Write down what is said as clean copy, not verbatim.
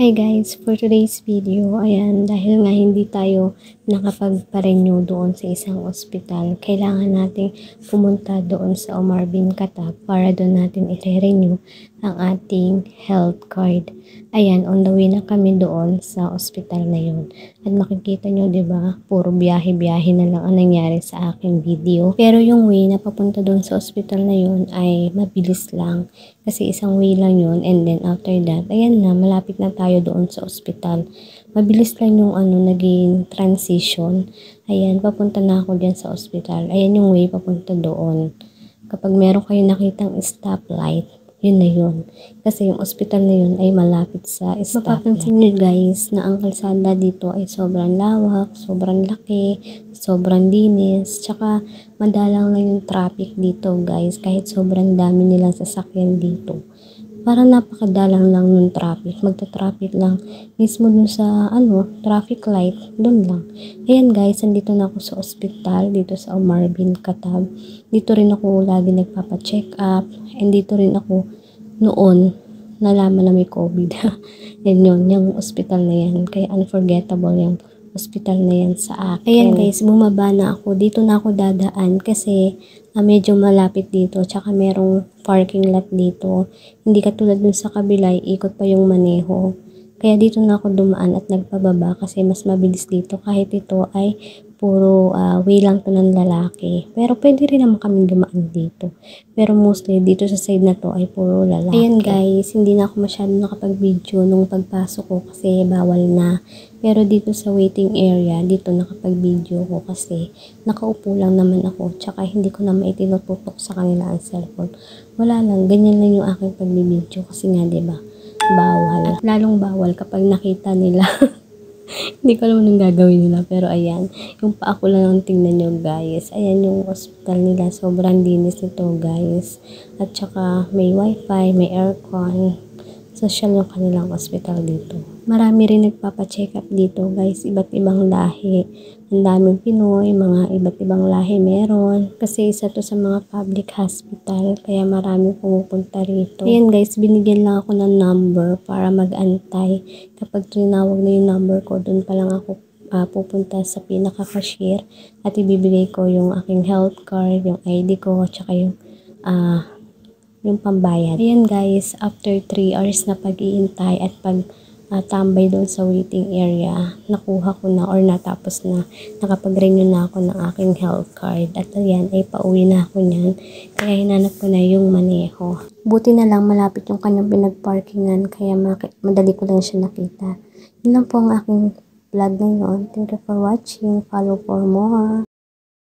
Hi guys, for today's video, ayan, dahil nga hindi tayo nakapagpa-renew doon sa isang ospital, kailangan nating pumunta doon sa Omar Bin Khattab para doon natin i-renew ang ating health card. Ayan, on the way na kami doon sa ospital na yun. At makikita nyo, diba, puro biyahe-biyahe na lang ang nangyari sa aking video. Pero yung way na papunta doon sa ospital na yun ay mabilis lang. Kasi isang way lang yun, and then after that, ayan na, malapit na tayo doon sa ospital. Mabilis lang yung naging transition. Ayan, papunta na ako dyan sa ospital. Ayan yung way papunta doon. Kapag meron kayo nakitang stoplight, yun na yun. Kasi yung ospital na yun ay malapit sa stoplight. Mapapansin nyo guys na ang kalsada dito ay sobrang lawak, sobrang laki, sobrang linis, tsaka madalang lang yung traffic dito guys, kahit sobrang dami nilang sasakyan dito. Parang napakadalang lang ng traffic. Magta-traffic lang mismo dun sa traffic light. Dun lang. Ayan guys, andito na ako sa ospital. Dito sa Omar Bin Khattab. Dito rin ako lagi nagpapa-check up. And dito rin ako noon nalaman na may COVID. Yan yun, yung ospital na yan. Kaya unforgettable yung hospital na yan sa akin. Ayan guys, bumaba na ako. Dito na ako dadaan kasi medyo malapit dito. Tsaka merong parking lot dito. Hindi katulad dun sa kabila, ikot pa yung maneho. Kaya dito na ako dumaan at nagpababa kasi mas mabilis dito. Kahit ito ay puro way lang to ng lalaki. Pero pwede rin naman kami dumaan dito. Pero mostly dito sa side na to ay puro lalaki. Ayan guys, hindi na ako masyado nakapag-video nung pagpasok ko kasi bawal na. Pero dito sa waiting area, dito nakapag-video ko kasi nakaupo lang naman ako. Tsaka hindi ko na maitinututok sa kanila ang cellphone. Wala lang, ganyan lang yung aking pag-video kasi nga diba, bawal. At lalong bawal kapag nakita nila. Hindi ko alam anong gagawin nila. Pero ayan, yung paa ko lang ang tingnan nyo guys. Ayan yung hospital nila. Sobrang linis nito guys. At saka may wifi, may aircon. Social yung kanilang hospital dito. Marami rin nagpapacheck up dito guys. Iba't ibang lahi. Ang daming Pinoy, mga iba't ibang lahi meron. Kasi isa to sa mga public hospital. Kaya marami pumupunta rito. Ayan guys, binigyan lang ako ng number para mag-antay. Kapag tinawag na yung number ko, dun pa lang ako pupunta sa pinaka-cashier. At ibibigay ko yung aking health card, yung ID ko, tsaka yung pambayad. Ayan guys, after 3 hours na pag-iintay at tambay doon sa waiting area, nakuha ko na or natapos na, nakapag-renew na ako ng aking health card. At ayan, ay pauwi na ako niyan. Kaya hinanap ko na yung maneho. Buti na lang malapit yung kanyang pinag-parkingan, kaya madali ko lang siya nakita. Yun lang po ang aking vlog ngayon. Thank you for watching. Follow for more.